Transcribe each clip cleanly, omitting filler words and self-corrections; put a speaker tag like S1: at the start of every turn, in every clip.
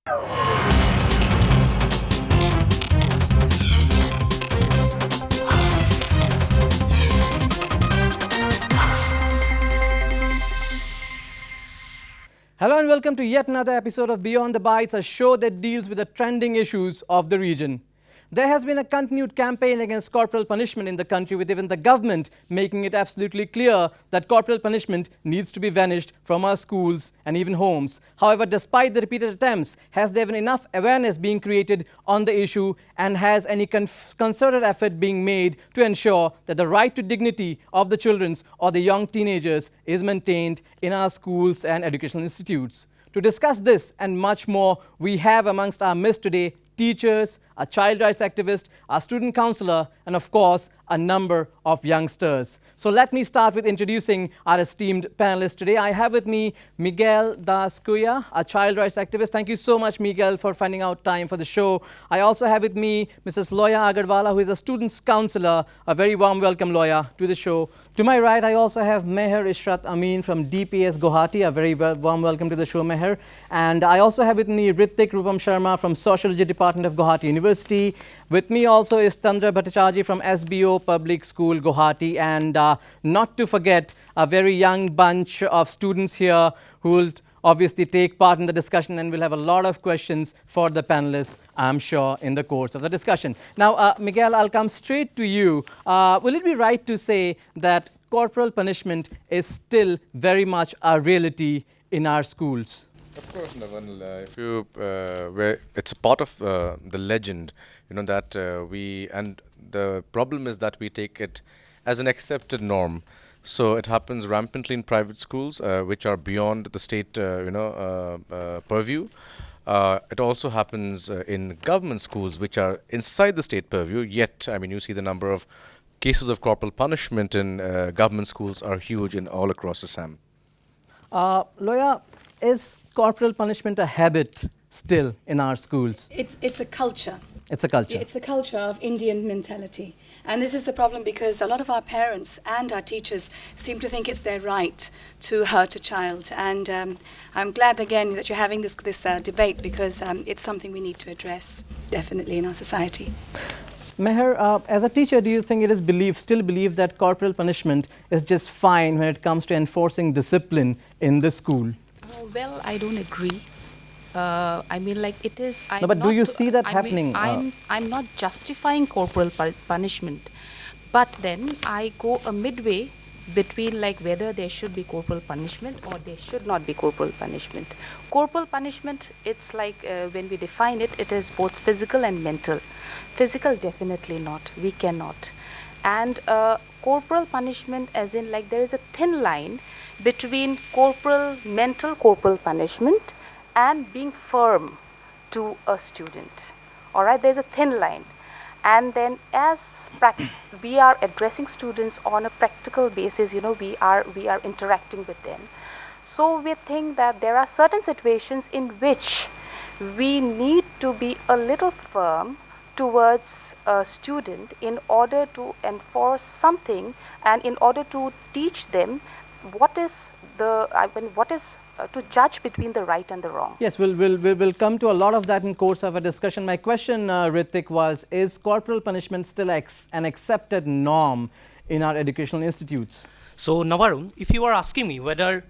S1: Hello and welcome to yet another episode of Beyond the Bites, a show that deals with the trending issues of the region. There has been a continued campaign against corporal punishment in the country, with even the government making it absolutely clear that corporal punishment needs to be vanished from our schools and even homes. However, despite the repeated attempts, has there been enough awareness being created on the issue, and has any concerted effort being made to ensure that the right to dignity of the children or the young teenagers is maintained in our schools and educational institutes? To discuss this and much more, we have amongst our midst today teachers, a child rights activist, a student counselor, and of course, a number of youngsters. So let me start with introducing our esteemed panelists today. I have with me Miguel Dascuya, a child rights activist. Thank you so much, Miguel, for finding out time for the show. I also have with me Mrs. Loya Agarwala, who is a student's counselor. A very warm welcome, Loya, to the show. To my right, I also have Meher Ishrat Amin from DPS Guwahati. A very warm welcome to the show, Meher. And I also have with me Ritik Rupam Sharma from Sociology Department of Guwahati University. With me also is Tandra Bhattacharjee from SBO Public School, Guwahati. And not to forget, a very young bunch of students here who will obviously take part in the discussion, and we'll have a lot of questions for the panelists, I'm sure, in the course of the discussion. Now, Miguel, I'll come straight to you. Will it be right to say that corporal punishment is still very much a reality in our schools?
S2: Of course, Navan. If you, it's a part of the legend, that and the problem is that we take it as an accepted norm. So it happens rampantly in private schools, which are beyond the state, purview. It also happens in government schools, which are inside the state purview. Yet, you see the number of cases of corporal punishment in government schools are huge in all across Assam.
S1: Loya, is corporal punishment a habit still in our schools?
S3: It's a culture.
S1: It's a culture.
S3: It's a culture of Indian mentality. And this is the problem, because a lot of our parents and our teachers seem to think it's their right to hurt a child. And I'm glad, again, that you're having this debate, because it's something we need to address, definitely, in our society.
S1: Meher, as a teacher, do you think it is still believed that corporal punishment is just fine when it comes to enforcing discipline in the school?
S4: Well, I don't agree. It is.
S1: No, but do you see that happening?
S4: I'm not justifying corporal punishment, but then I go a midway between whether there should be corporal punishment or there should not be corporal punishment. Corporal punishment, it's when we define it, it is both physical and mental. Physical, definitely not. We cannot. And corporal punishment, as in there is a thin line between mental corporal punishment and being firm to a student. All right, there's a thin line. And then as we are addressing students on a practical basis, we are interacting with them. So we think that there are certain situations in which we need to be a little firm towards a student in order to enforce something and in order to teach them what is to judge between the right and the wrong.
S1: Yes, we'll come to a lot of that in course of a discussion. My question, Ritik, was, is corporal punishment still an accepted norm in our educational institutes?
S5: So, Navarun, if you are asking me whether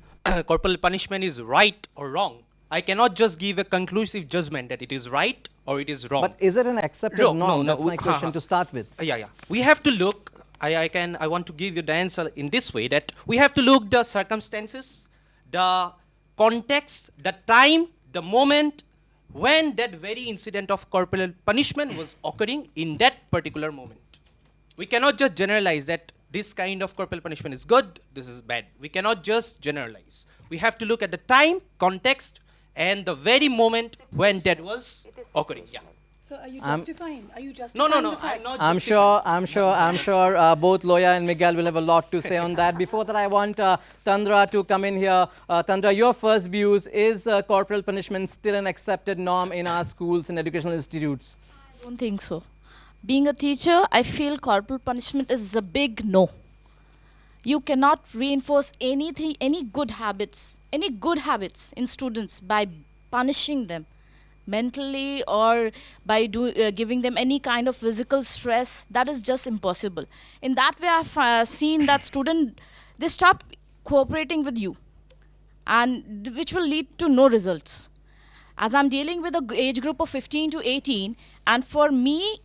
S5: corporal punishment is right or wrong, I cannot just give a conclusive judgment that it is right or it is wrong.
S1: But is it an accepted norm? No, that's my question to start with.
S5: Yeah. We have to look, I want to give you the answer in this way, that we have to look the circumstances, the context, the time, the moment when that very incident of corporal punishment was occurring in that particular moment. We cannot just generalize that this kind of corporal punishment is good, this is bad. We cannot just generalize. We have to look at the time, context, and the very moment when that was occurring. Yeah.
S3: So are you justifying? Are you justifying
S5: No,
S3: the fact?
S5: I'm not
S1: I'm sure both Loya and Miguel will have a lot to say on that. Before that, I want Tandra to come in here. Tandra, your first views, is corporal punishment still an accepted norm in our schools and educational institutes?
S6: I don't think so. Being a teacher, I feel corporal punishment is a big no. You cannot reinforce any good habits in students by punishing them. mentally or by giving them any kind of physical stress. That is just impossible. In that way, I've seen that student, they stop cooperating with you, and which will lead to no results. As I'm dealing with a age group of 15 to 18, and for me,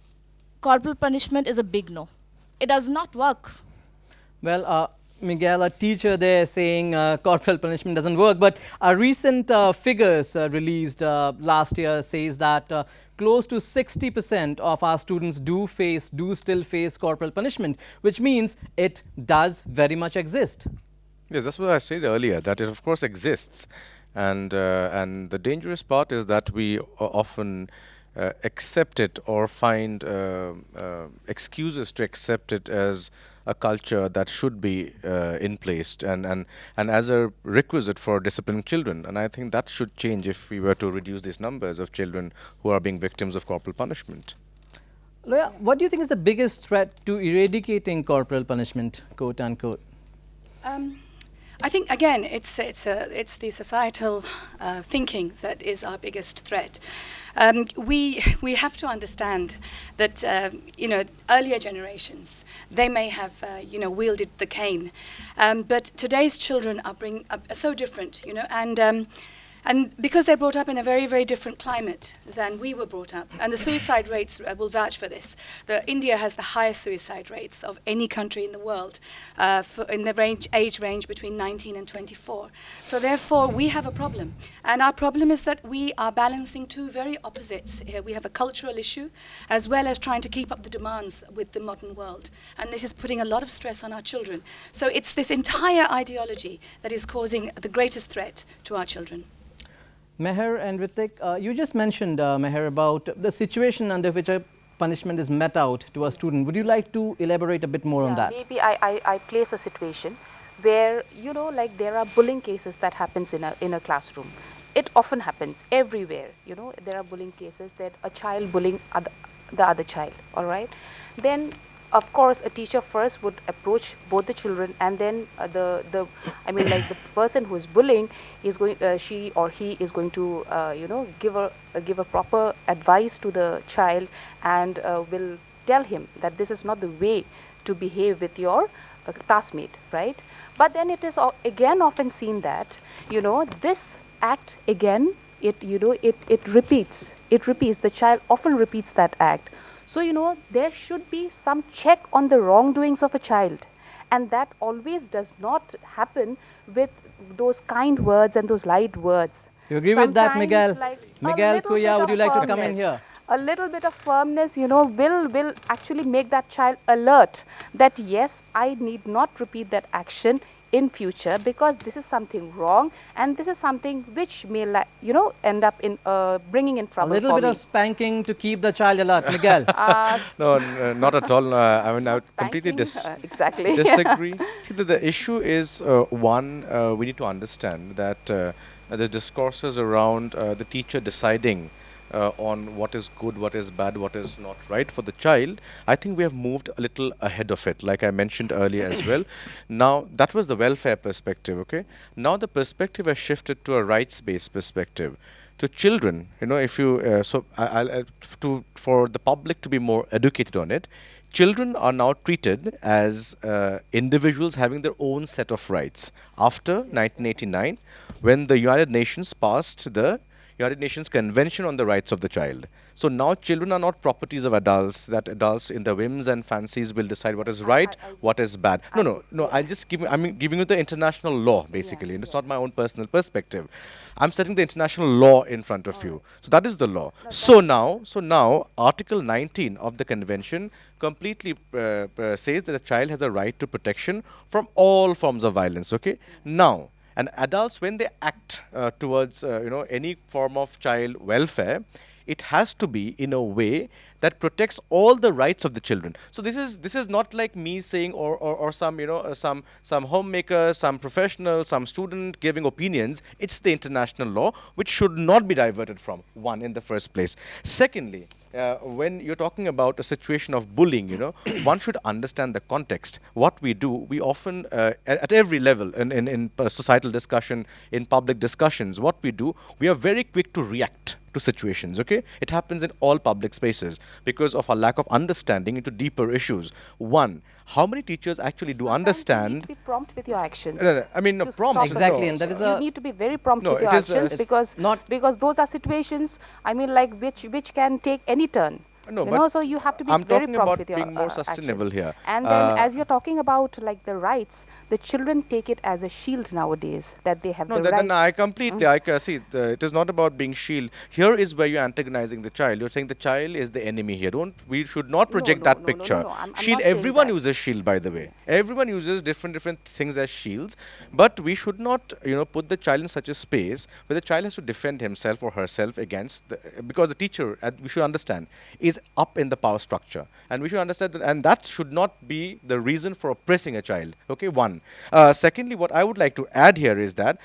S6: corporal punishment is a big no. It does not work.
S1: Well, Miguel, a teacher there saying corporal punishment doesn't work, but recent figures released last year says that close to 60% of our students do still face corporal punishment, which means it does very much exist.
S2: Yes, that's what I said earlier, that it of course exists. And the dangerous part is that we often accept it or find excuses to accept it as a culture that should be in place and as a requisite for disciplining children. And I think that should change if we were to reduce these numbers of children who are being victims of corporal punishment.
S1: Loya, what do you think is the biggest threat to eradicating corporal punishment, quote unquote?
S3: I think again, it's the societal thinking that is our biggest threat. We have to understand that earlier generations, they may have wielded the cane, but today's children are so different, and because they're brought up in a very, very different climate than we were brought up. And the suicide rates will vouch for this. India has the highest suicide rates of any country in the world in the age range between 19 and 24. So therefore, we have a problem. And our problem is that we are balancing two very opposites here. We have a cultural issue, as well as trying to keep up the demands with the modern world. And this is putting a lot of stress on our children. So it's this entire ideology that is causing the greatest threat to our children.
S1: Meher and Ritik, you just mentioned, Meher, about the situation under which a punishment is met out to a student. Would you like to elaborate a bit more on that?
S4: Maybe I place a situation where, like there are bullying cases that happens in a classroom. It often happens everywhere. There are bullying cases that a child bullying the other child, all right? Then of course, a teacher first would approach both the children, and then the person who is bullying is going, she or he is going to, give a proper advice to the child, and will tell him that this is not the way to behave with your classmate, right? But then it is again often seen that, this act again, it repeats. It repeats. The child often repeats that act. So, there should be some check on the wrongdoings of a child. And that always does not happen with those kind words and those light words.
S1: You agree with that, Miguel? Miguel
S4: Kuya,
S1: would you like to come in here?
S4: A little bit of firmness, will actually make that child alert that, yes, I need not repeat that action in future, because this is something wrong, and this is something which may end up in bringing in trouble.
S1: A little bit of spanking to keep the child alert, Miguel.
S2: No, not at all. I would completely
S4: exactly
S2: disagree. The issue is one, we need to understand that the discourses around the teacher deciding on what is good, what is bad, what is not right for the child, I think we have moved a little ahead of it, like I mentioned earlier as well. Now, that was the welfare perspective, okay? Now the perspective has shifted to a rights-based perspective. To children, if you, for the public to be more educated on it, children are now treated as individuals having their own set of rights. After 1989, when the United Nations passed the United Nations Convention on the Rights of the Child. So now children are not properties of adults, that adults in their whims and fancies will decide what is right, what is bad. No, I'm giving you the international law, basically. And it's not my own personal perspective. I'm setting the international law in front of you. So that is the law. So now, Article 19 of the Convention completely says that a child has a right to protection from all forms of violence, okay? Now, and adults, when they act towards any form of child welfare, it has to be in a way that protects all the rights of the children. So this is not like me saying or some some homemaker, some professional, some student giving opinions. It's the international law which should not be diverted from, one, in the first place. Secondly, when you're talking about a situation of bullying, one should understand the context. What we do, we often, at every level, in societal discussion, in public discussions, what we do, we are very quick to react. to situations, okay? It happens in all public spaces because of our lack of understanding into deeper issues. One, how many teachers actually do
S4: Sometimes you need
S2: understand?
S4: to be prompt with your actions.
S2: No, no, I mean, no,
S4: to
S2: prompt,
S4: stop
S2: no.
S1: Exactly, and that is
S4: you need to be very prompt
S2: No,
S4: with your
S2: it is,
S4: actions,
S1: it's
S4: because
S1: not-
S4: those are situations, I mean, like which can take any turn.
S2: No,
S4: you
S2: but
S4: know, so you have to be
S2: I'm
S4: very
S2: talking
S4: prompt
S2: about
S4: with your
S2: being more
S4: actions.
S2: sustainable here.
S4: And then, as you're talking about like the rights, the children take it as a shield nowadays, that they have
S2: No,
S4: the
S2: then
S4: rights.
S2: I completely, see, it is not about being shield. Here is where you're antagonizing the child. You're saying the child is the enemy here. We should not project that picture.
S4: I'm
S2: Shield,
S4: not saying
S2: everyone
S4: that.
S2: uses shield, by the way. Everyone uses different things as shields. But we should not, put the child in such a space where the child has to defend himself or herself against, because the teacher, we should understand, is up in the power structure. And we should understand that, and that should not be the reason for oppressing a child. Okay, one. Secondly, what I would like to add here is that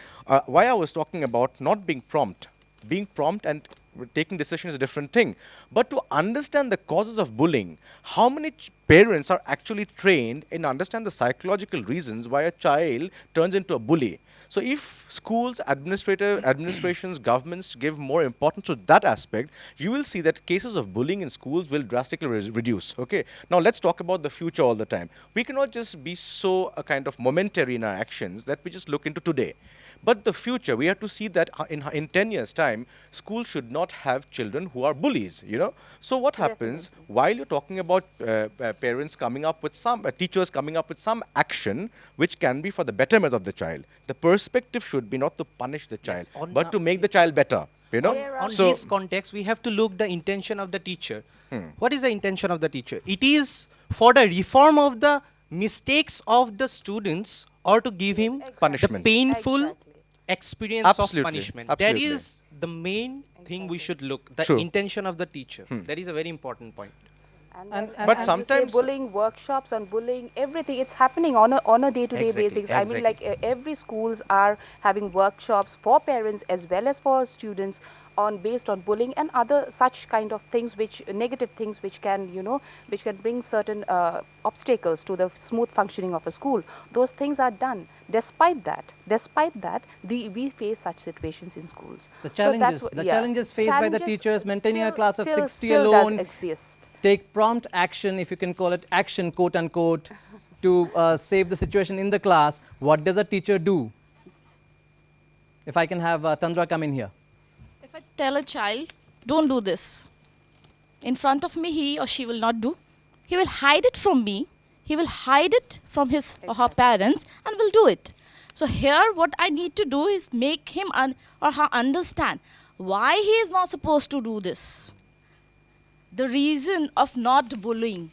S2: why I was talking about not being prompt. Being prompt and taking decisions is a different thing. But to understand the causes of bullying, how many parents are actually trained in understand the psychological reasons why a child turns into a bully? So if schools, administrations, governments give more importance to that aspect, you will see that cases of bullying in schools will drastically reduce. Okay. Now let's talk about the future all the time. We cannot just be so kind of momentary in our actions that we just look into today. But the future, we have to see that in 10 years' time, schools should not have children who are bullies, So what happens while you're talking about parents coming up with teachers coming up with some action which can be for the betterment of the child? The perspective should be not to punish the child,
S5: on-
S2: but to make the child better,
S5: On
S2: So,
S5: this context, we have to look the intention of the teacher. What is the intention of the teacher? It is for the reform of the mistakes of the students, or to give him
S2: Punishment.
S5: the painful
S4: Exactly.
S5: experience
S2: Absolutely,
S5: of punishment.
S2: absolutely.
S5: That is the main thing we should look, the
S2: True.
S5: intention of the teacher. That is a very important point.
S4: And
S2: But
S4: you say
S2: sometimes-
S4: bullying workshops on bullying, everything, it's happening on a day-to-day
S5: Exactly,
S4: basis. I mean, like
S5: exactly.
S4: every schools are having workshops for parents as well as for students based on bullying and other such kind of things, which negative things which can which can bring certain obstacles to the smooth functioning of a school. Those things are done. Despite that, we face such situations in schools.
S1: The
S4: So that's
S1: challenges faced by the
S4: Challenges
S1: teachers, maintaining a
S4: still-
S1: class of
S4: still-
S1: 60
S4: still
S1: alone,
S4: does exist.
S1: take prompt action, if you can call it action, quote unquote, to save the situation in the class. What does a teacher do? If I can have Tandra come in here.
S6: If I tell a child, don't do this, in front of me, he or she will not do. He will hide it from me. He will hide it from his or her parents and will do it. So here, what I need to do is make him or her understand why he is not supposed to do this. The reason of not bullying,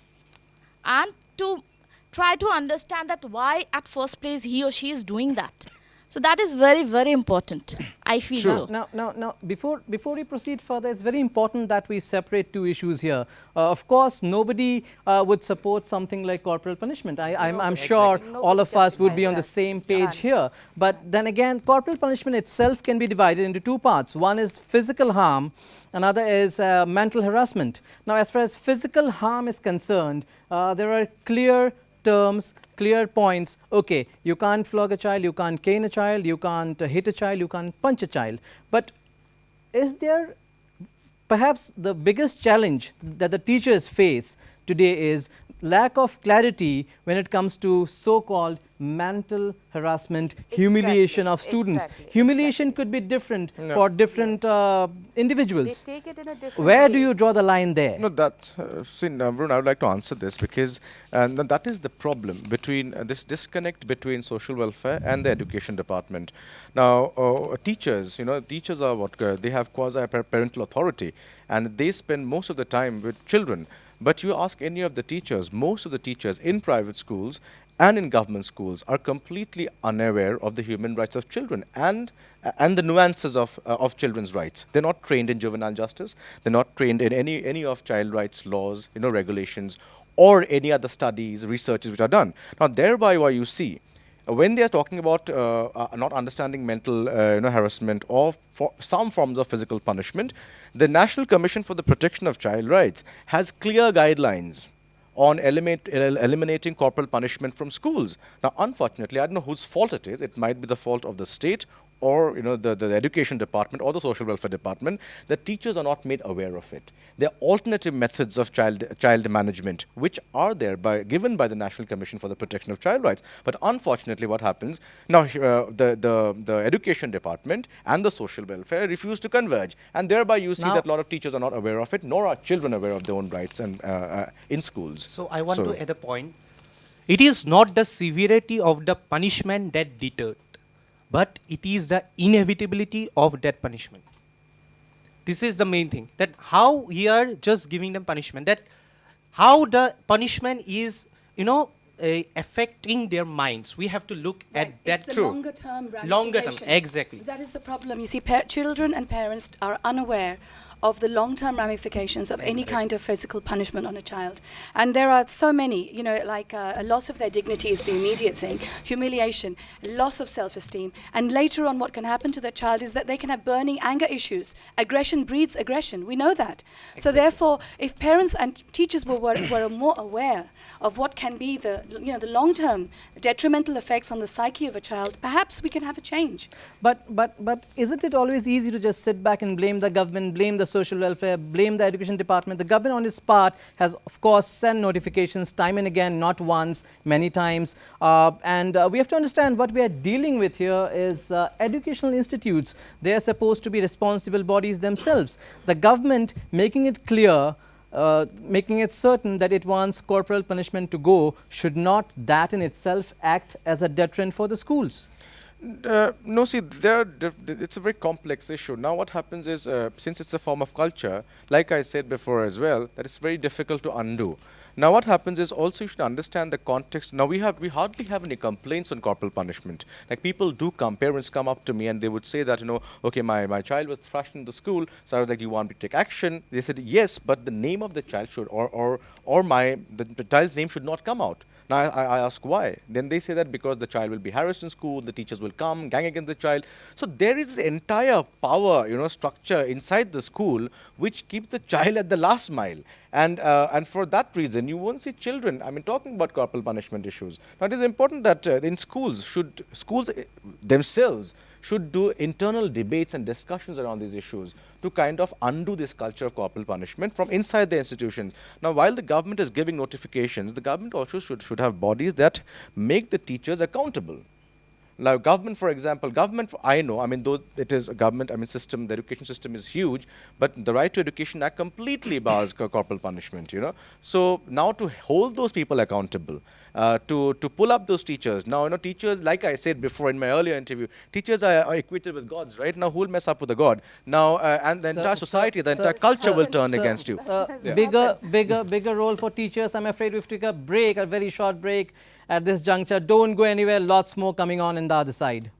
S6: and to try to understand that why at first place he or she is doing that. So that is very, very important. I feel so.
S1: Now, before we proceed further, it's very important that we separate two issues here. Of course, nobody would support something like corporal punishment. I'm sure all of us would be on the same page here. But then again, corporal punishment itself can be divided into two parts. One is physical harm, another is mental harassment. Now, as far as physical harm is concerned, there are clear terms, clear points. Okay, you can't flog a child, you can't cane a child, you can't hit a child, you can't punch a child. But is there perhaps the biggest challenge that the teachers face today is lack of clarity when it comes to so-called mental harassment, humiliation of students.
S4: exactly,
S1: Humiliation could be different for different individuals.
S4: They take it in a different
S1: Where do
S4: way.
S1: you draw the line there?
S2: No, Varun, I would like to answer this because that is the problem between this disconnect between social welfare and the education department. Now, teachers are what they have quasi-parental authority, and they spend most of the time with children. But you ask any of the teachers, most of the teachers in private schools and in government schools are completely unaware of the human rights of children and the nuances of children's rights. They're not trained in juvenile justice. They're not trained in any of child rights laws, regulations, or any other studies, researches which are done. Now, thereby, what you see, when they are talking about not understanding mental harassment or some forms of physical punishment, the National Commission for the Protection of Child Rights has clear guidelines on eliminating corporal punishment from schools. Now, unfortunately, I don't know whose fault it is. It might be the fault of the state or the education department or the social welfare department, the teachers are not made aware of it. There are alternative methods of child management which are there given by the National Commission for the Protection of Child Rights. But unfortunately, what happens now? The education department and the social welfare refuse to converge, and thereby you see
S1: Now-
S2: that a lot of teachers are not aware of it, nor are children aware of their own rights and in schools.
S5: So I want to add a point. It is not the severity of the punishment that deterred, but it is the inevitability of that punishment. This is the main thing. That how we are just giving them punishment. That how the punishment is, affecting their minds. We have to look at that.
S3: It's the longer term ramifications.
S5: Longer term, exactly.
S3: That is the problem. You see, children and parents are unaware of the long-term ramifications of any kind of physical punishment on a child. And there are so many, like a loss of their dignity is the immediate thing, humiliation, loss of self-esteem, and later on what can happen to the child is that they can have burning anger issues. Aggression breeds aggression. We know that. So therefore, if parents and teachers were more aware of what can be the long-term detrimental effects on the psyche of a child, perhaps we can have a change.
S1: But isn't it always easy to just sit back and blame the government, blame the social welfare, blame the education department? The government on its part has of course sent notifications time and again, not once, many times. And we have to understand what we are dealing with here is educational institutes. They are supposed to be responsible bodies themselves. The government making it clear, making it certain that it wants corporal punishment to go, should not that in itself act as a deterrent for the schools?
S2: No, see, it's a very complex issue. Now what happens is, since it's a form of culture, like I said before as well, that it's very difficult to undo. Now what happens is also you should understand the context. Now we hardly have any complaints on corporal punishment. Like parents come up to me and they would say that, okay, my child was thrashed in the school, so I was like, you want me to take action? They said, yes, but the name of the child should, the child's name should not come out. Now I ask why. Then they say that because the child will be harassed in school, the teachers will come, gang against the child. So there is the entire power, structure inside the school which keeps the child at the last mile. And for that reason, you won't see children, talking about corporal punishment issues. Now it is important that in schools themselves should do internal debates and discussions around these issues to kind of undo this culture of corporal punishment from inside the institutions. Now, while the government is giving notifications, the government also should have bodies that make the teachers accountable. Now, government, for example, though it is a government, system, the education system is huge, but the Right to Education Act completely bars corporal punishment, So now to hold those people accountable, to pull up those teachers. Now, teachers, like I said before in my earlier interview, teachers are equated with gods, right? Now, who will mess up with a god? Now, and the entire society, the entire culture will turn against you.
S1: Bigger role for teachers. I'm afraid we have to take a very short break at this juncture. Don't go anywhere. Lots more coming on in the other side.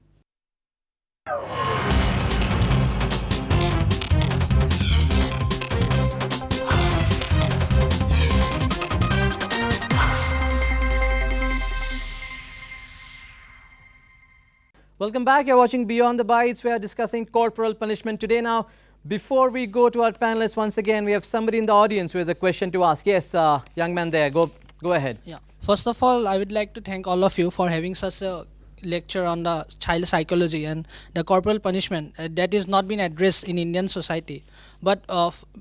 S1: Welcome back. You're watching Beyond the Bites. We are discussing corporal punishment today. Now, before we go to our panelists, once again, we have somebody in the audience who has a question to ask. Yes, young man there. Go ahead.
S7: Yeah. First of all, I would like to thank all of you for having such a lecture on the child psychology and the corporal punishment that is not been addressed in Indian society. But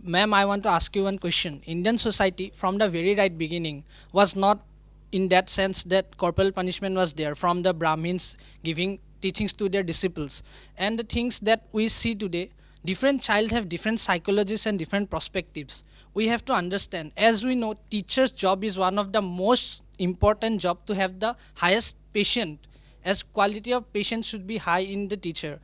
S7: ma'am, I want to ask you one question. Indian society from the very right beginning was not in that sense that corporal punishment was there from the Brahmins giving teachings to their disciples. And the things that we see today, different child have different psychologies and different perspectives. We have to understand, as we know, teacher's job is one of the most important job to have the highest patient, as quality of patience should be high in the teacher.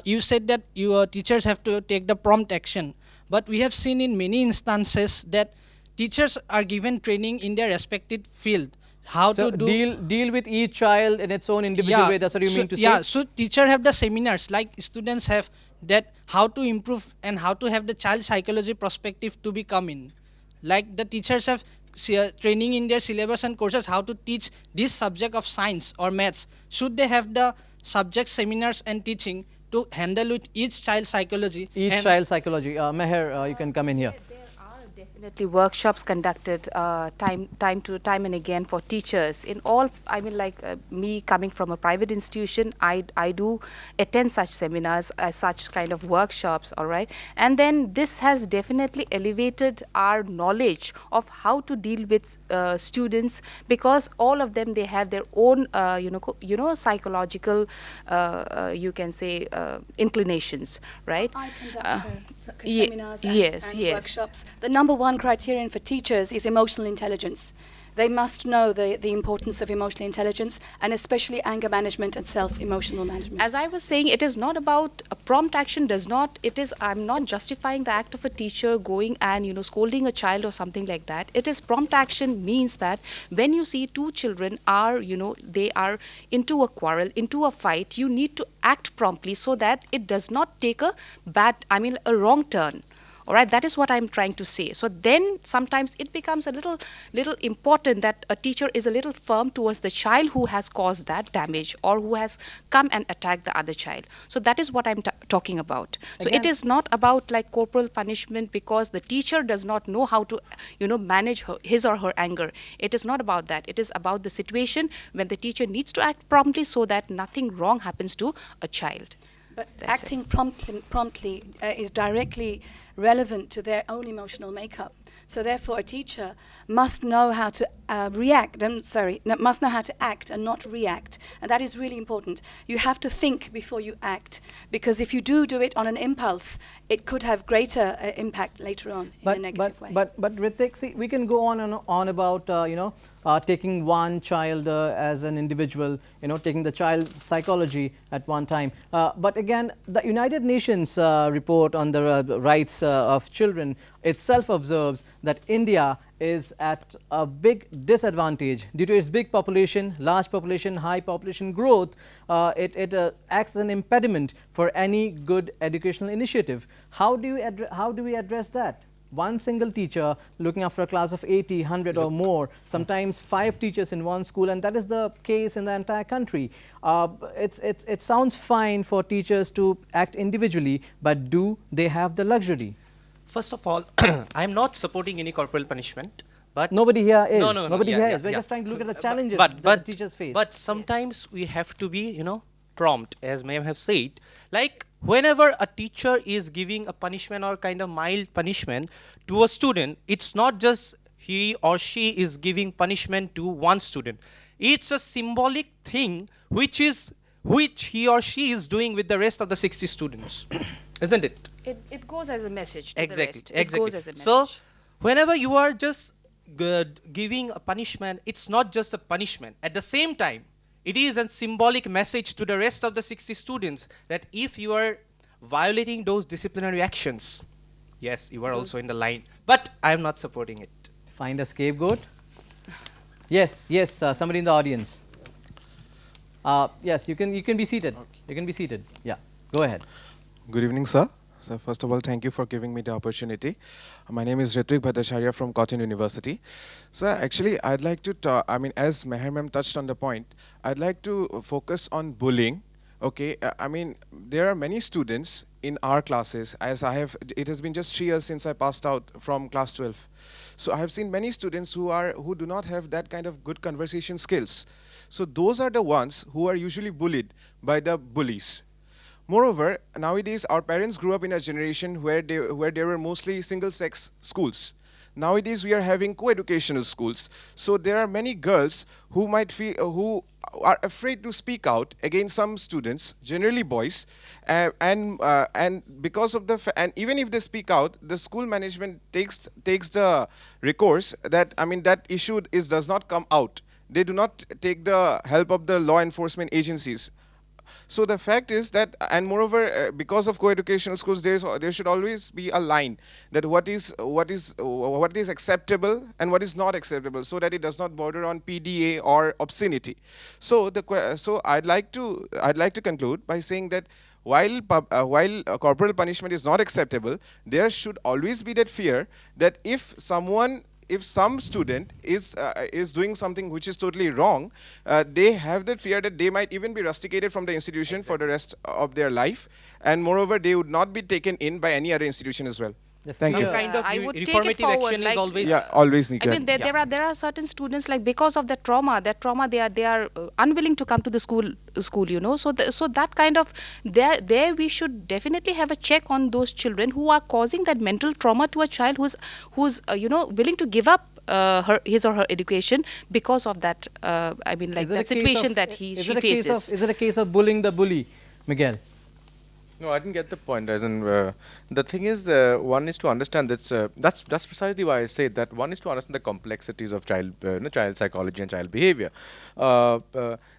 S7: You said that your teachers have to take the prompt action, but we have seen in many instances that teachers are given training in their respective field. How
S1: so
S7: to do
S1: deal with each child in its own individual way. That's what you mean to say?
S7: Yeah, so teacher have the seminars like students have, that how to improve and how to have the child psychology perspective to become in. Like the teachers have training in their syllabus and courses how to teach this subject of science or maths. Should they have the subject seminars and teaching to handle with each child psychology?
S1: Each child psychology. Meher, you can come in here.
S4: Definitely workshops conducted time and again for teachers in all. I mean, like me coming from a private institution, I do attend such seminars, such kind of workshops, all right. And then this has definitely elevated our knowledge of how to deal with students, because all of them, they have their own psychological you can say inclinations, right?
S3: I conduct
S4: Ye-
S3: seminars
S4: yes,
S3: and
S4: yes.
S3: workshops. The number one criterion for teachers is emotional intelligence. They must know the importance of emotional intelligence, and especially anger management and self-emotional management.
S4: As I was saying, it is not about a prompt action. Does not. It is. I'm not justifying the act of a teacher going and scolding a child or something like that. It is prompt action means that when you see two children are they are into a quarrel, into a fight, you need to act promptly so that it does not take a a wrong turn. All right, that is what I'm trying to say. So then sometimes it becomes a little important that a teacher is a little firm towards the child who has caused that damage or who has come and attacked the other child. So that is what I'm talking about. So it
S1: Again-
S4: is not about like corporal punishment because the teacher does not know how to manage his or her anger. It is not about that. It is about the situation when the teacher needs to act promptly so that nothing wrong happens to a child.
S3: But
S4: That's
S3: acting promptly is directly relevant to their own emotional makeup. So therefore, a teacher must know how to must know how to act and not react. And that is really important. You have to think before you act, because if you do it on an impulse, it could have greater impact later on in a negative way.
S1: But Ritik, see, we can go on and on about taking one child as an individual, taking the child's psychology at one time. But again, the United Nations report on the rights of children itself observes that India is at a big disadvantage due to its big population, large population, high population growth. It acts as an impediment for any good educational initiative. How do we address that? One single teacher looking after a class of 80, 100 or more, sometimes 5 teachers in one school, and that is the case in the entire country. It sounds fine for teachers to act individually, but do they have the luxury?
S5: First of all, I'm not supporting any corporal punishment, but
S1: Nobody here is.
S5: No, no, no,
S1: Nobody
S5: yeah,
S1: here
S5: yeah,
S1: is. We're
S5: yeah.
S1: just trying to look at the challenges
S5: but
S1: that the teachers face.
S5: But sometimes we have to be, prompt, as ma'am have said. Like whenever a teacher is giving a punishment or kind of mild punishment to a student, it's not just he or she is giving punishment to one student. It's a symbolic thing which he or she is doing with the rest of the 60 students, isn't it?
S4: It goes as a message to
S5: Exactly,
S4: the rest.
S5: exactly.
S4: It goes as a message.
S5: So whenever you are just giving a punishment, it's not just a punishment. At the same time, it is a symbolic message to the rest of the 60 students that if you are violating those disciplinary actions, yes, you are also in the line. But I am not supporting it.
S1: Find a scapegoat. Yes, somebody in the audience. Yes, you can be seated. You can be seated. Yeah, go ahead.
S8: Good evening, sir. So first of all, thank you for giving me the opportunity. My name is Ritvik Bhattacharya from Cotton University. So actually, I'd like to talk, as Meher ma'am touched on the point, I'd like to focus on bullying. Okay, there are many students in our classes, it has been just 3 years since I passed out from class 12. So I have seen many students who do not have that kind of good conversation skills. So those are the ones who are usually bullied by the bullies. Moreover, nowadays our parents grew up in a generation where there were mostly single-sex schools. Nowadays we are having co-educational schools. So there are many girls who who are afraid to speak out against some students, generally boys, and because of and even if they speak out, the school management takes the recourse that that issue does not come out. They do not take the help of the law enforcement agencies. So the fact is that, and moreover, because of co-educational schools, there should always be a line that what is acceptable and what is not acceptable, so that it does not border on PDA or obscenity. So I'd like to conclude by saying that while corporal punishment is not acceptable, there should always be that fear that if some student is doing something which is totally wrong, they have that fear that they might even be rusticated from the institution for the rest of their life, and moreover they would not be taken in by any other institution as well. Thank
S5: Some
S8: you.
S5: kind of
S4: I would take it
S5: reformative
S4: forward,
S5: action is
S4: like-
S5: always.
S8: Yeah, always
S4: I
S8: Nika.
S4: mean, there are certain students, like, because of that trauma, they are unwilling to come to the school, you know. So so that kind of, there we should definitely have a check on those children who are causing that mental trauma to a child who's you know, willing to give up his or her education because of that. I mean, like,
S1: Is it a
S4: that
S1: case
S4: situation
S1: of-
S4: that
S1: is
S4: she
S1: it a case
S4: faces.
S1: Is it a case of bullying the bully, Miguel?
S2: No, I didn't get the point. As in, the thing is, one is to understand that's precisely why I say that one is to understand the complexities of child psychology and child behavior.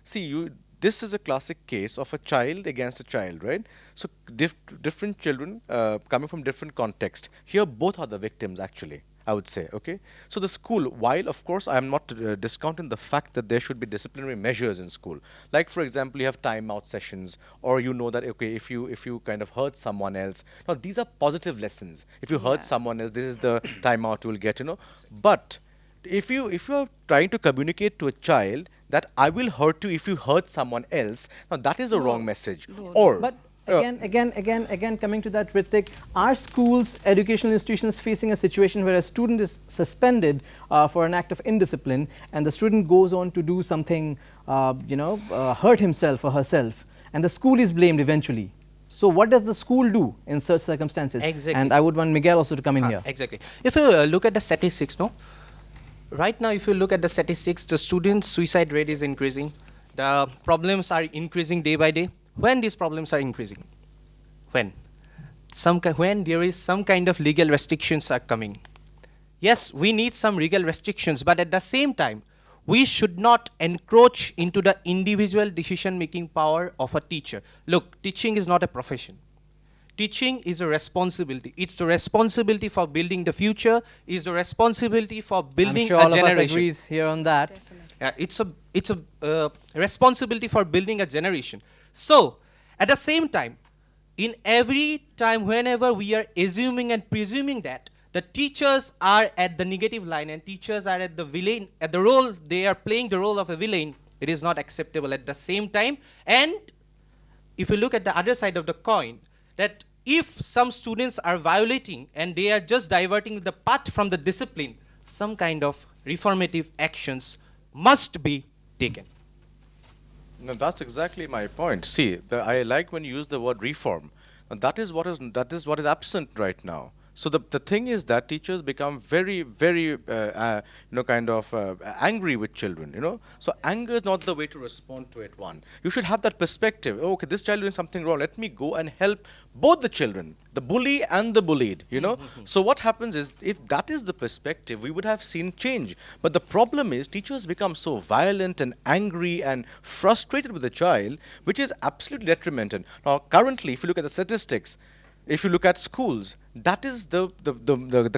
S2: See, this is a classic case of a child against a child, right? So different children coming from different context. Here, both are the victims, actually, I would say. Okay, so the school, while of course I am not discounting the fact that there should be disciplinary measures in school, like for example, you have timeout sessions, or you know that, okay, if you kind of hurt someone else, now these are positive lessons. If you hurt someone else, this is the timeout you will get, you know. But if you are trying to communicate to a child that I will hurt you if you hurt someone else, now that is a wrong message. Or
S1: But again, coming to that, Ritik, are schools, educational institutions facing a situation where a student is suspended for an act of indiscipline, and the student goes on to do something, hurt himself or herself, and the school is blamed eventually? So what does the school do in such circumstances?
S5: Exactly.
S1: And I would want Miguel also to come in here.
S5: Exactly. If you look at the statistics, no? Right now, if you look at the statistics, the student suicide rate is increasing. The problems are increasing day by day. When these problems are increasing? When there is some kind of legal restrictions are coming. Yes, we need some legal restrictions, but at the same time, we should not encroach into the individual decision-making power of a teacher. Look, teaching is not a profession. Teaching is a responsibility. It's the responsibility for building the future. It's the responsibility for building
S1: I'm sure
S5: a
S1: all of
S5: generation.
S1: us agrees here on that.
S5: It's a responsibility for building a generation. So, at the same time, in every time, whenever we are assuming and presuming that the teachers are at the negative line and teachers are at the villain, at the role, they are playing the role of a villain, it is not acceptable at the same time. And if you look at the other side of the coin, that if some students are violating and they are just diverting the path from the discipline, some kind of reformative actions must be taken.
S2: No, that's exactly my point. See, I like when you use the word reform. And that is what is absent right now. So the thing is that teachers become very, very, angry with children, you know. So anger is not the way to respond to it, one. You should have that perspective. Oh, okay, this child doing something wrong. Let me go and help both the children, the bully and the bullied, you know. So what happens is, if that is the perspective, we would have seen change. But the problem is, teachers become so violent and angry and frustrated with the child, which is absolutely detrimental. Now, currently, if you look at the statistics, if you look at schools, that is the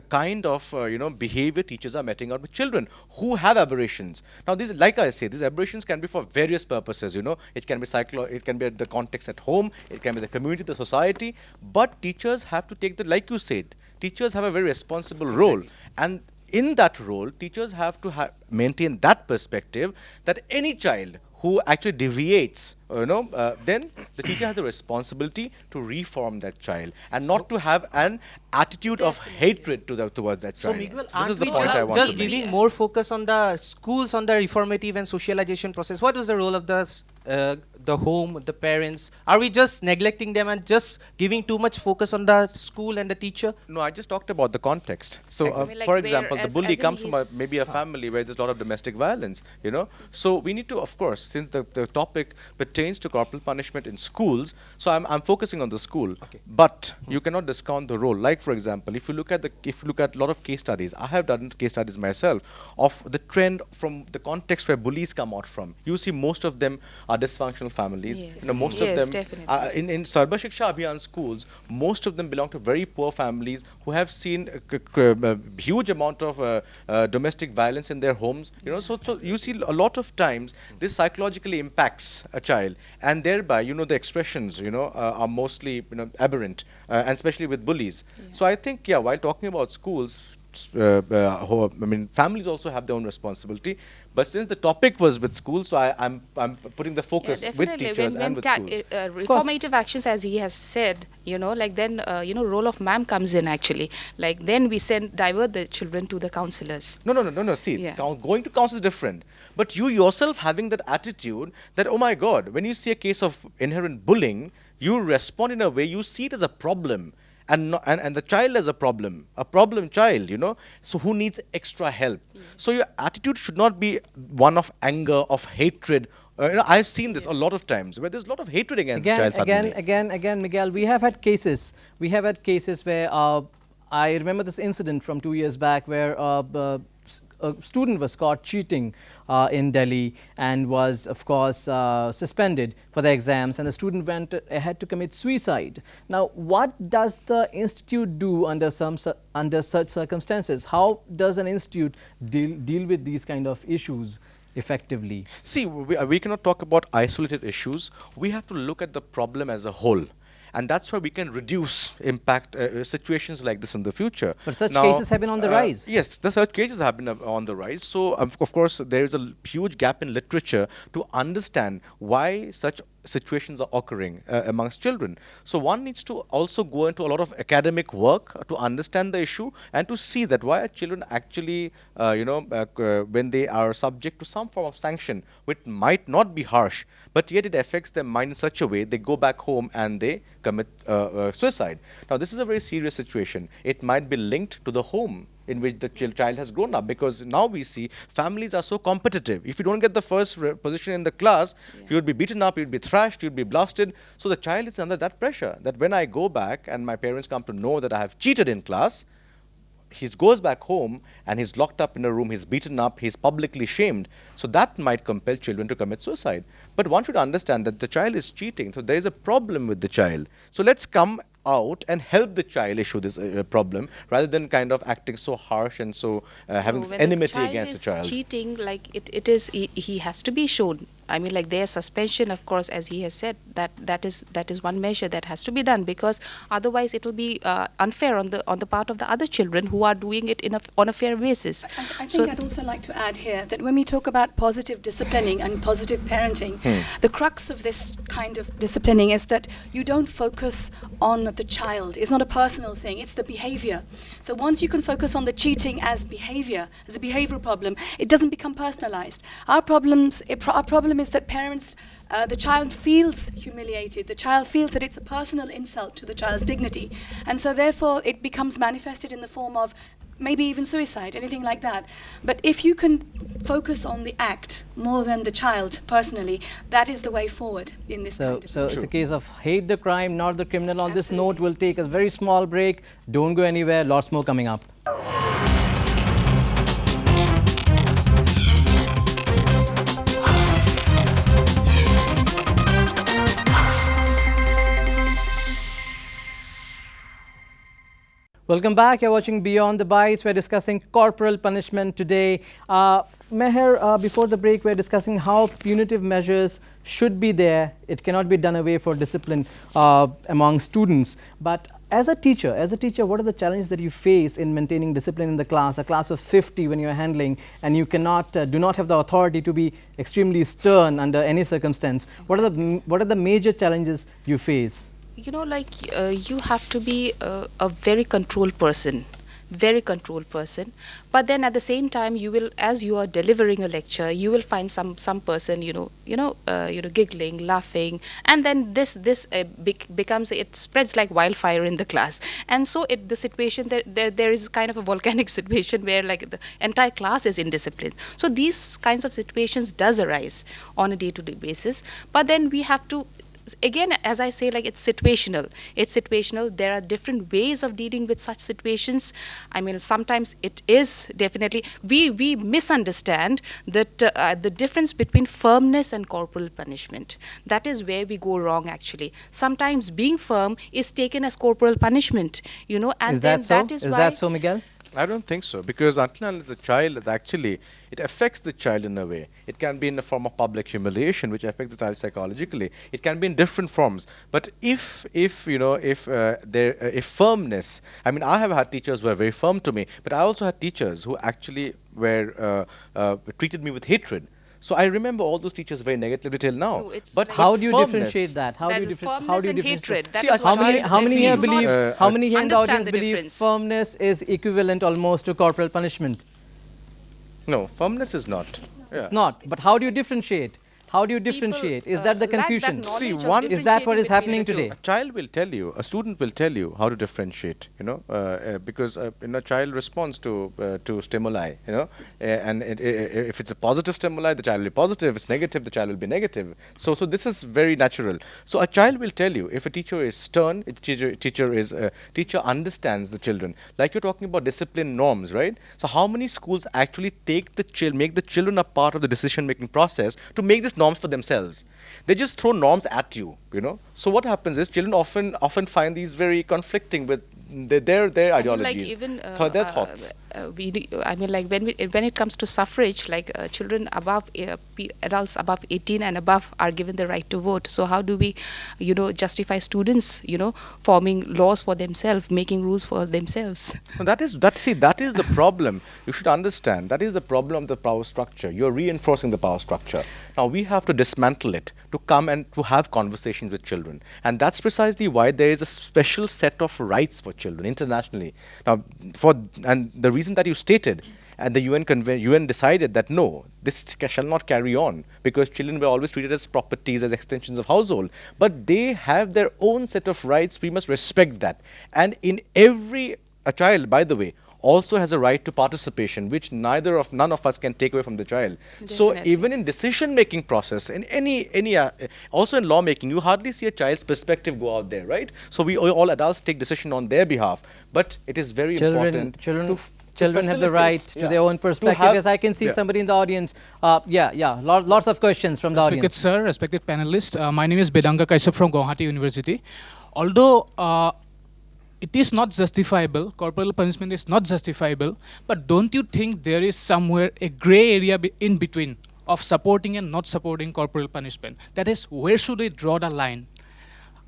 S2: kind of behavior teachers are meting out with children who have aberrations. Now, these, like I say, these aberrations can be for various purposes. You know, it can be it can be the context at home, it can be the community, the society. But teachers have to take like you said, teachers have a very responsible role, and in that role, teachers have to maintain that perspective that any child who actually deviates, then the teacher has the responsibility to reform that child and not to have an attitude of hatred towards that
S5: So
S2: child.
S5: Miguel,
S2: This
S5: aren't
S2: is the
S5: we
S2: point I want
S5: just
S2: to make.
S5: giving more focus on the schools, on the reformative and socialization process? What is the role of the home, the parents? Are we just neglecting them and just giving too much focus on the school and the teacher?
S2: No, I just talked about the context. So,
S4: I mean, like,
S2: for
S4: where
S2: example, the
S4: as
S2: bully
S4: in
S2: comes from
S4: his-
S2: maybe a family where there's a lot of domestic violence, you know. So we need to, of course, since the topic pertains to corporal punishment in schools, so I'm focusing on the school.
S5: Okay.
S2: But you cannot discount the role. Like, for example, if you look at a lot of case studies, I have done case studies myself of the trend from the context where bullies come out from. You see, most of them are dysfunctional families.
S4: Yes.
S2: You know, most
S4: Yes,
S2: of them
S4: definitely.
S2: in Sarva Shiksha Abhiyan schools, most of them belong to very poor families who have seen a huge amount of domestic violence in their homes. You know, so you see a lot of times this psychologically impacts a child, and thereby, the expressions, are mostly, aberrant, and especially with bullies. So I think, while talking about schools, families also have their own responsibility. But since the topic was with schools, so I'm putting the focus with teachers and with schools.
S4: Reformative actions, as he has said, like then, role of ma'am comes in actually. Like then we divert the children to the counselors.
S2: No. See,
S4: Yeah.
S2: going to counsel is different. But you yourself having that attitude that, oh my God, when you see a case of inherent bullying, you respond in a way, you see it as a problem. And the child as a problem child, so who needs extra help. So your attitude should not be one of anger, of hatred. I've seen this a lot of times where there's a lot of hatred against the child suddenly.
S1: Again, Miguel, we have had cases where I remember this incident from 2 years back where a student was caught cheating in Delhi and was, of course, suspended for the exams, and the student went ahead to commit suicide. Now, what does the institute do under such circumstances? How does an institute deal with these kind of issues effectively?
S2: See, we cannot talk about isolated issues. We have to look at the problem as a whole. And that's where we can reduce impact situations like this in the future.
S1: But such cases have been on the rise.
S2: Yes, the such cases have been on the rise. So, of course, there is a huge gap in literature to understand why such situations are occurring amongst children. So one needs to also go into a lot of academic work to understand the issue and to see that why are children actually, when they are subject to some form of sanction, which might not be harsh, but yet it affects their mind in such a way they go back home and they commit suicide. Now, this is a very serious situation. It might be linked to the home in which the child has grown up, because now we see families are so competitive. If you don't get the first position in the class, you would be beaten up, you'd be thrashed, you'd be blasted. So the child is under that pressure that when I go back and my parents come to know that I have cheated in class, he goes back home and he's locked up in a room, he's beaten up, he's publicly shamed. So that might compel children to commit suicide. But one should understand that the child is cheating, so there is a problem with the child. So let's come out and help the child issue this problem, rather than kind of acting so harsh and so having this enmity against the child.
S4: Cheating, like it is, he has to be shown. I mean, like their suspension, of course, as he has said, that is one measure that has to be done, because otherwise it will be unfair on the part of the other children who are doing it on a fair basis.
S3: I think I'd also like to add here that when we talk about positive disciplining and positive parenting, the crux of this kind of disciplining is that you don't focus on the child. It's not a personal thing, it's the behavior. So once you can focus on the cheating as behavior, as a behavioral problem, it doesn't become personalized. Our problem is that parents, the child feels humiliated, the child feels that it's a personal insult to the child's dignity, and so therefore it becomes manifested in the form of maybe even suicide, anything like that. But if you can focus on the act more than the child personally, that is the way forward in this kind of
S1: So it's a case of hate the crime, not the criminal. On this note, we'll take a very small break. Don't go anywhere, lots more coming up. Welcome back. You're watching Beyond the Bites. We're discussing corporal punishment today. Meher, before the break, we're discussing how punitive measures should be there. It cannot be done away for discipline among students. But as a teacher, what are the challenges that you face in maintaining discipline in the class? A class of 50 when you're handling, and you cannot, do not have the authority to be extremely stern under any circumstance. What are the major challenges you face?
S4: You know, like you have to be a very controlled person, but then at the same time you will, as you are delivering a lecture, you will find some person giggling, laughing, and then this becomes, it spreads like wildfire in the class. And so the situation there is kind of a volcanic situation where like the entire class is indisciplined. So these kinds of situations does arise on a day-to-day basis, but then we have to, again, as I say, like it's situational. There are different ways of dealing with such situations. I mean, sometimes it is definitely, we misunderstand that the difference between firmness and corporal punishment. That is where we go wrong, actually. Sometimes being firm is taken as corporal punishment, and
S1: Is
S4: then
S1: that so?
S4: that is
S1: Is
S4: why,
S1: that so, Miguel?
S2: I don't think so, because until and unless the child is actually, it affects the child in a way. It can be in the form of public humiliation, which affects the child psychologically. It can be in different forms. But if you know, if firmness, I mean, I have had teachers who were very firm to me, but I also had teachers who actually were treated me with hatred. So I remember all those teachers very negatively till now.
S4: No, it's
S2: but
S4: like-
S1: How do you
S2: firmness-
S1: differentiate that? How
S4: That
S1: do you
S4: is
S1: differentiate?
S4: firmness and
S1: differentiate?
S4: hatred. That
S2: See,
S4: is
S2: I-
S4: what
S1: How many?
S4: I-
S1: How many
S4: see,
S1: here
S4: you
S1: believe?
S4: not
S1: How many here in the
S4: understand
S1: audience
S4: the
S1: believe
S4: difference.
S1: firmness is equivalent almost to corporal punishment?
S2: No, firmness is not.
S1: It's not. But how do you differentiate? How do you differentiate? Is that the
S4: lack that
S1: confusion?
S4: knowledge
S2: See,
S4: of
S2: one-
S1: Is that what is
S4: differentiating
S1: happening
S4: between the
S1: today?
S2: A child will tell you, a student will tell you how to differentiate, because a child responds to stimuli, and if it's a positive stimuli, the child will be positive. If it's negative, the child will be negative. So this is very natural. So a child will tell you if a teacher is stern, teacher understands the children. Like you're talking about discipline norms, right? So how many schools actually make the children a part of the decision-making process to make these norms for themselves? They just throw norms at you, So what happens is children often find these very conflicting with their ideologies,
S4: Like even
S2: their thoughts.
S4: I mean, like when it comes to suffrage, like children above adults above 18 and above are given the right to vote. So how do we, justify students, forming laws for themselves, making rules for themselves?
S2: No, that is the problem. You should understand that is the problem of the power structure. You're reinforcing the power structure. Now we have to dismantle it to come and to have conversations with children, and that's precisely why there is a special set of rights for children internationally. Now, and the reason that you stated, and the UN decided that no, this shall not carry on because children were always treated as properties, as extensions of household. But they have their own set of rights. We must respect that. And a child, by the way, also has a right to participation, which none of us can take away from the child. So
S4: Definitely.
S2: even in decision-making process, in also in lawmaking, you hardly see a child's perspective go out there, right? So we all adults take decision on their behalf, but it is very important.
S1: Children have the right to their own perspective. As I can see somebody in the audience. Lots of questions from the
S9: Respected
S1: audience.
S9: sir, respected panelists. My name is Bedanga Kaishap from Guwahati University. Although it is not justifiable, corporal punishment is not justifiable, but don't you think there is somewhere a gray area in between of supporting and not supporting corporal punishment? That is, where should we draw the line?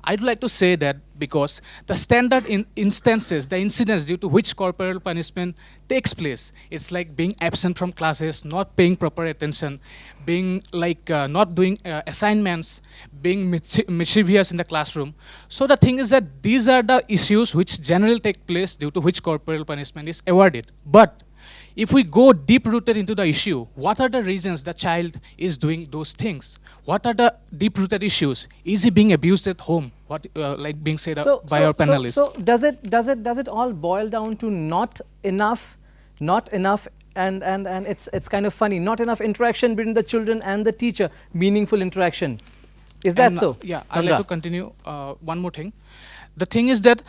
S9: I'd like to say that because the standard instances, the incidents due to which corporal punishment takes place, it's like being absent from classes, not paying proper attention, being like not doing assignments, being mischievous in the classroom. So the thing is that these are the issues which generally take place due to which corporal punishment is awarded. But if we go deep-rooted into the issue, what are the reasons the child is doing those things? What are the deep-rooted issues? Is he being abused at home? What, like being said by our panelists?
S1: So does it all boil down to not enough, and it's kind of funny, not enough interaction between the children and the teacher, meaningful interaction. Is that so?
S9: Yeah, I'd like to continue one more thing. The thing is that,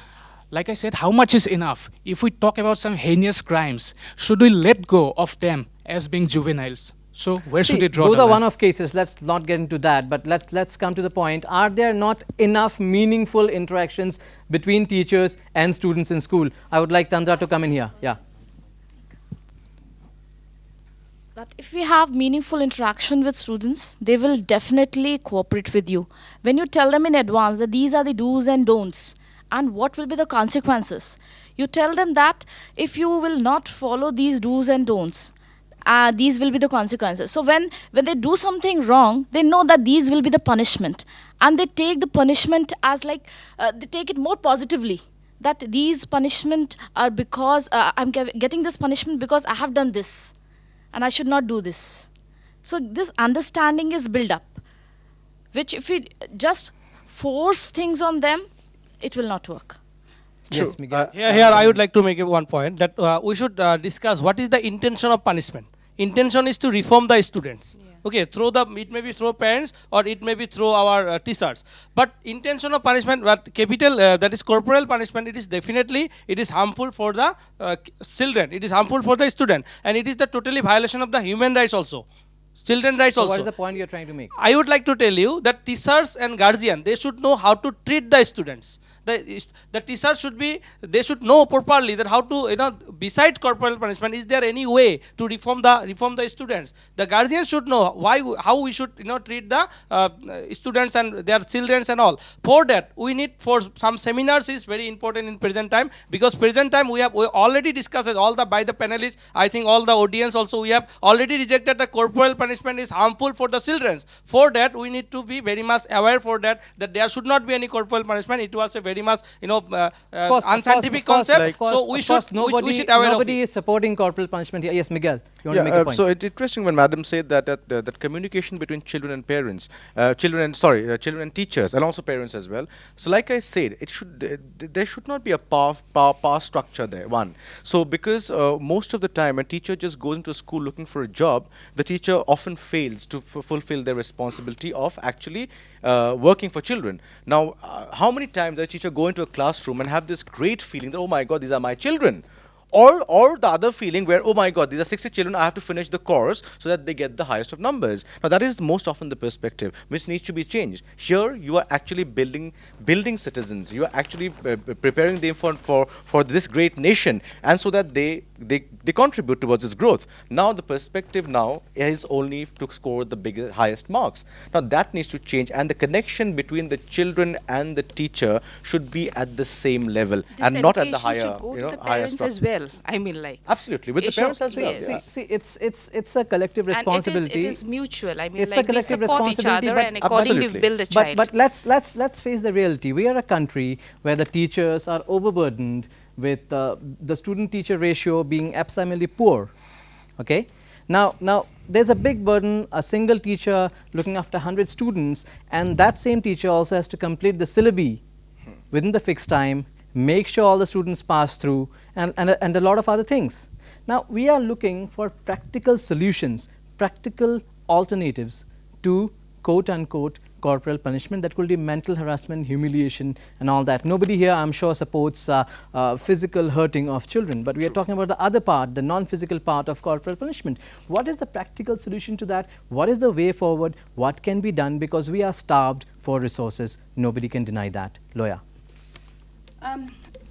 S9: like I said, how much is enough? If we talk about some heinous crimes, should we let go of them as being juveniles? So where should we draw
S1: those
S9: the
S1: are
S9: line?
S1: one-off cases. Let's not get into that, but let's come to the point. Are there not enough meaningful interactions between teachers and students in school? I would like Tandra to come in here. Yeah.
S6: That if we have meaningful interaction with students, they will definitely cooperate with you. When you tell them in advance that these are the do's and don'ts and what will be the consequences, you tell them that if you will not follow these do's and don'ts, these will be the consequences. So when they do something wrong, they know that these will be the punishment, and they take the punishment as like they take it more positively. That these punishment are because I'm getting this punishment because I have done this, and I should not do this. So this understanding is built up, which if we just force things on them, it will not work.
S1: Yes, Miguel.
S10: Here I would like to make one point that we should discuss what is the intention of punishment. Intention is to reform the students. Okay, it may be through parents or it may be through our teachers. But intention of punishment, capital, that is corporal punishment, it is harmful for the children. It is harmful for the student, and it is the totally violation of the human rights also. Children rights
S1: So
S10: also.
S1: what is the point you're trying to make?
S10: I would like to tell you that teachers and guardians, they should know how to treat the students. The teacher should be, they should know properly that how to, beside corporal punishment, is there any way to reform the students? The guardian should know how we should treat the students and their children and all. For that, we need for some seminars is very important in present time, because present time we already discussed it, by the panelists. I think all the audience also, we have already rejected the corporal punishment is harmful for the children. For that, we need to be very much aware for that there should not be any corporal punishment. It was a very much unscientific concept. So we should aware of it.
S1: Nobody is supporting corporal punishment here. Yes, Miguel, you want to make a point?
S2: So it's interesting when Madam said that communication between children and parents, children and teachers, and also parents as well. So like I said, there should not be a power structure there. One. So because most of the time a teacher just goes into school looking for a job, the teacher often fails to fulfill their responsibility of actually working for children. Now, how many times does a teacher go into a classroom and have this great feeling that, oh my God, these are my children? Or the other feeling where, oh my God, these are 60 children, I have to finish the course so that they get the highest of numbers. Now that is most often the perspective which needs to be changed. Here you are actually building citizens. You are actually preparing them for this great nation, and so that they contribute towards its growth. Now the perspective now is only to score the highest marks. Now that needs to change, and the connection between the children and the teacher should be at the same level, and not at the higher,
S4: should go to the
S2: higher
S4: parents
S2: structure.
S4: as well. I mean, like,
S2: Absolutely, with the
S4: it
S2: parents
S4: should-
S2: as well.
S4: yes.
S2: Yeah.
S1: See, it's a collective responsibility.
S4: And it is mutual. I mean,
S1: It's a
S4: like, we
S1: collective
S4: support each
S1: responsibility,
S4: other
S1: but
S4: and accordingly
S2: Absolutely.
S4: build a child.
S1: But let's face the reality. We are a country where the teachers are overburdened with the student-teacher ratio being abysmally poor. Okay. Now there's a big burden. A single teacher looking after 100 students, and that same teacher also has to complete the syllabi within the fixed time, make sure all the students pass through, and a lot of other things. Now we are looking for practical solutions, practical alternatives to quote-unquote corporal punishment that could be mental harassment, humiliation, and all that. Nobody here, I'm sure, supports physical hurting of children, but we are talking about the other part, the non-physical part of corporal punishment. What is the practical solution to that? What is the way forward? What can be done? Because we are starved for resources. Nobody can deny that. Loya.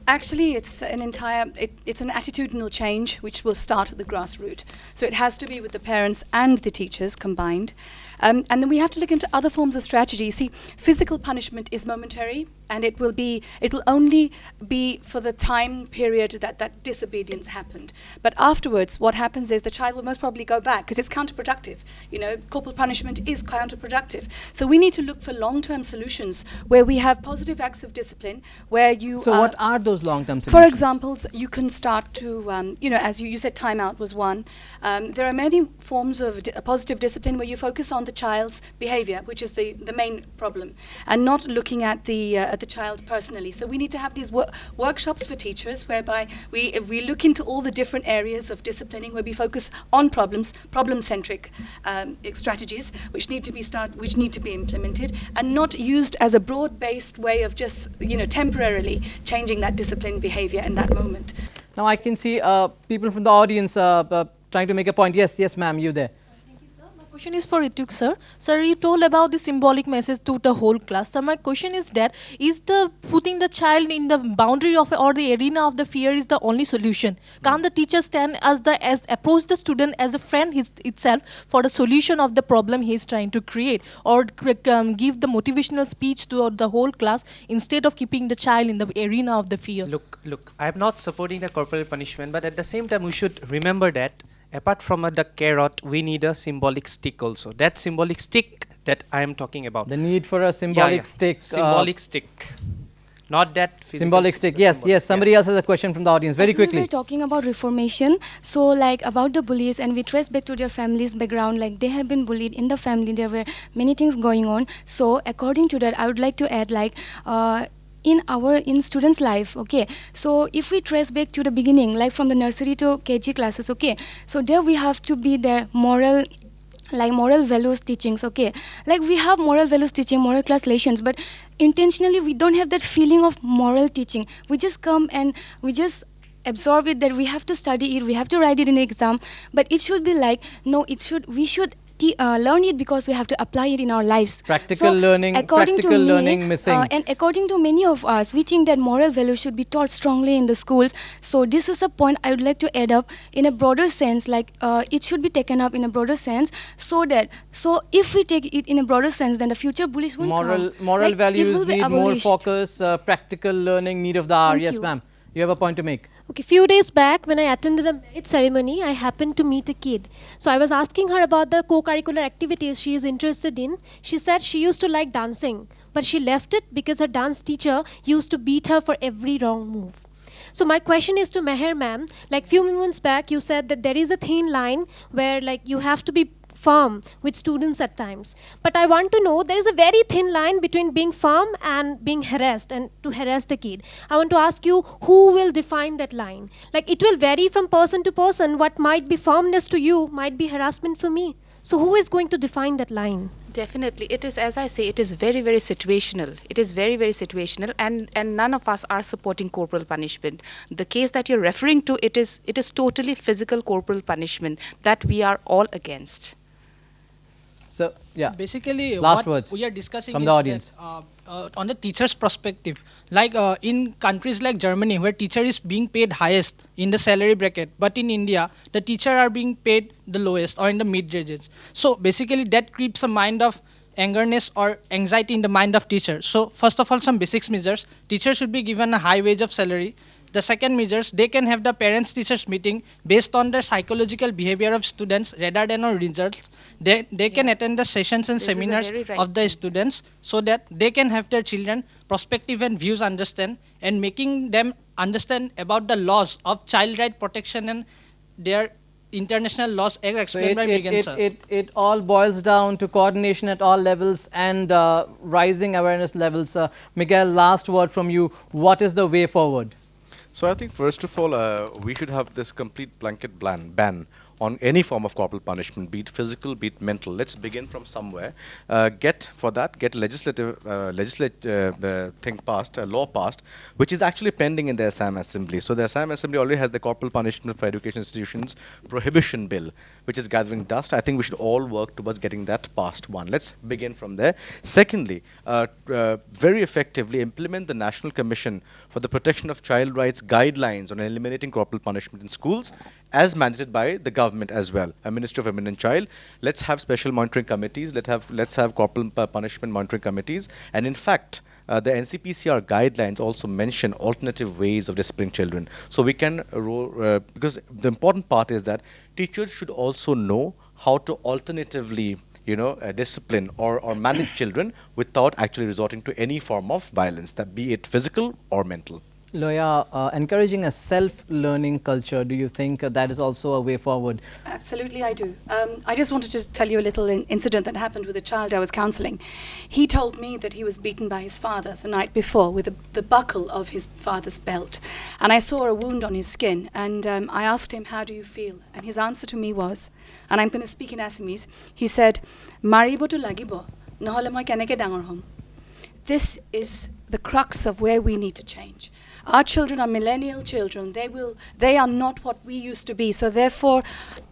S3: Actually, it's an attitudinal change which will start at the grassroots. So it has to be with the parents and the teachers combined. And then we have to look into other forms of strategy. See, physical punishment is momentary, and it will only be for the time period that disobedience happened. But afterwards, what happens is the child will most probably go back, because it's counterproductive. Corporal punishment is counterproductive. So we need to look for long-term solutions where we have positive acts of discipline, where you...
S1: So what are those long-term solutions?
S3: For example, you can start to, as you said, timeout was one. There are many forms of positive discipline where you focus on the child's behavior, which is the main problem, and not looking at the child personally. So we need to have these workshops for teachers whereby we look into all the different areas of disciplining, where we focus on problem-centric strategies which need to be implemented, and not used as a broad-based way of just temporarily changing that discipline behavior in that moment.
S1: Now I can see people from the audience trying to make a point. Yes, ma'am, you there.
S11: Question is for Rituk sir. Sir, you told about the symbolic message to the whole class. So my question is that, is the putting the child in the boundary of or the arena of the fear is the only solution? Can't the teacher stand as approach the student as a friend itself for the solution of the problem he is trying to create, or give the motivational speech to the whole class instead of keeping the child in the arena of the fear?
S5: Look, I am not supporting the corporal punishment, but at the same time we should remember that apart from the carrot, we need a symbolic stick also. That symbolic stick that I am talking about.
S1: The need for a symbolic stick.
S5: Symbolic stick. Not that physical
S1: symbolic stick. Yes. Somebody else has a question from the audience. Very quickly.
S12: We were talking about Reformation. So, like, about the bullies, and we trace back to their family's background. Like, they have been bullied in the family. There were many things going on. So, according to that, I would like to add, like, in students' life, okay, so if we trace back to the beginning, like from the nursery to KG classes, okay, so there we have to be their moral values teachings, okay, like we have moral values teaching, moral class lessons, but intentionally we don't have that feeling of moral teaching. We just come and we just absorb it, that we have to study it, we have to write it in the exam, but it should be like, no, we should learn it because we have to apply it in our lives.
S1: Practical learning,
S12: according to
S1: practical
S12: me,
S1: learning missing.
S12: And according to many of us, we think that moral values should be taught strongly in the schools. So this is a point I would like to add up in a broader sense, like it should be taken up in a broader sense, so if we take it in a broader sense, then the future bullies won't come.
S1: Moral
S12: Like, it
S1: values
S12: will be
S1: need more
S12: abolished.
S1: focus, practical learning, need of the hour.
S12: Thank
S1: Yes,
S12: you.
S1: ma'am. You have a point to make.
S13: Okay, few days back when I attended a merit ceremony, I happened to meet a kid. So I was asking her about the co-curricular activities she is interested in. She said she used to like dancing, but she left it because her dance teacher used to beat her for every wrong move. So my question is to Meher ma'am, like few moments back you said that there is a thin line where like you have to be firm with students at times. But I want to know, there is a very thin line between being firm and being harassed and to harass the kid. I want to ask you, who will define that line? Like it will vary from person to person. What might be firmness to you might be harassment for me. So who is going to define that line?
S4: Definitely. It is, as I say, it is very, very situational. It is very, very situational, and none of us are supporting corporal punishment. The case that you're referring to, it is totally physical corporal punishment that we are all against.
S1: So, yeah.
S7: Basically,
S1: Last
S7: what
S1: words
S7: we are discussing
S1: from
S7: is
S1: the audience.
S7: that, on the teacher's perspective, like in countries like Germany, where teacher is being paid highest in the salary bracket, but in India, the teacher are being paid the lowest or in the mid ranges. So basically, that creates a mind of angerness or anxiety in the mind of teacher. So first of all, some basics measures. Teacher should be given a high wage of salary. The second measures, they can have the parents-teachers meeting based on the psychological behavior of students rather than on results. They can attend the sessions and
S4: This is a
S7: seminars
S4: very right
S7: of the
S4: thing.
S7: students so that they can have their children perspective and views understand, and making them understand about the laws of child right protection and their international laws as
S1: So
S7: explained by Megan sir.
S1: it all boils down to coordination at all levels and rising awareness levels. Miguel, last word from you. What is the way forward?
S2: So I think first of all, we should have this complete blanket ban on any form of corporal punishment, be it physical, be it mental. Let's begin from somewhere. Get legislative thing passed, a law passed, which is actually pending in the Assam Assembly. So the Assam Assembly already has the corporal punishment for education institutions prohibition bill, which is gathering dust. I think we should all work towards getting that passed. One, let's begin from there. Secondly, very effectively implement the National Commission for the Protection of Child Rights guidelines on eliminating corporal punishment in schools, as mandated by the government as well. A Minister of Women and Child. Let's have special monitoring committees. Let's have corporal punishment monitoring committees. And in fact, the NCPCR guidelines also mention alternative ways of disciplining children. So we can, because the important part is that teachers should also know how to alternatively, discipline or manage children without actually resorting to any form of violence, that be it physical or mental.
S1: Loya, encouraging a self-learning culture, do you think that is also a way forward?
S3: Absolutely, I do. I just wanted to tell you a little incident that happened with a child I was counseling. He told me that he was beaten by his father the night before with the buckle of his father's belt. And I saw a wound on his skin. And I asked him, how do you feel? And his answer to me was, and I'm going to speak in Assamese, he said, Maribo to lagibo, nohole moi keneke dangor hom. This is the crux of where we need to change. Our children are millennial children. They are not what we used to be. So therefore,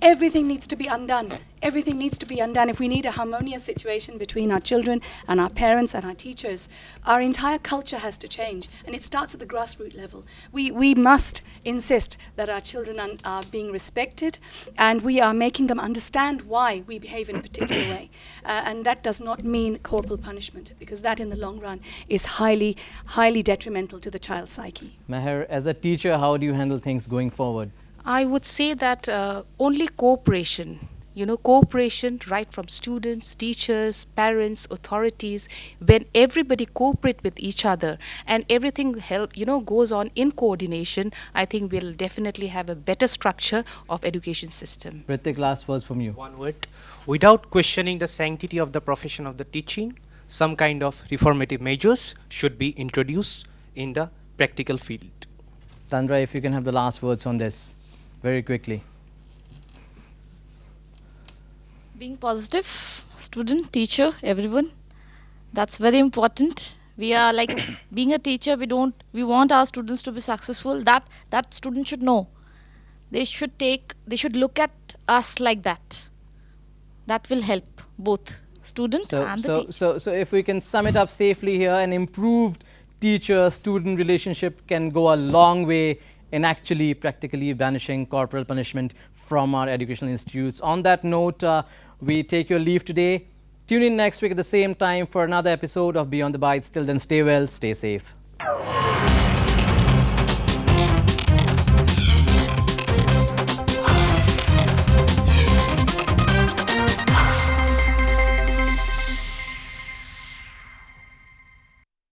S3: everything needs to be undone. Everything needs to be undone. If we need a harmonious situation between our children and our parents and our teachers, our entire culture has to change. And it starts at the grassroots level. We must insist that our children are being respected, and we are making them understand why we behave in a particular way. And that does not mean corporal punishment, because that in the long run is highly, highly detrimental to the child's psyche.
S1: Meher, as a teacher, how do you handle things going forward?
S4: I would say that only cooperation, cooperation right from students, teachers, parents, authorities, when everybody cooperate with each other and everything goes on in coordination, I think we'll definitely have a better structure of education system.
S1: Ritik, last words from you.
S5: One word. Without questioning the sanctity of the profession of the teaching, some kind of reformative measures should be introduced in the practical field.
S1: Tandra, if you can have the last words on this very quickly.
S6: Being positive, student, teacher, everyone, that's very important. We are like, being a teacher, we want our students to be successful. That student should know. They should look at us like that. That will help both student and the teacher.
S1: So if we can sum it up safely here, an improved teacher-student relationship can go a long way in actually practically banishing corporal punishment from our educational institutes. On that note, we take your leave today. Tune in next week at the same time for another episode of Beyond the Bites. Till then, stay well, stay safe.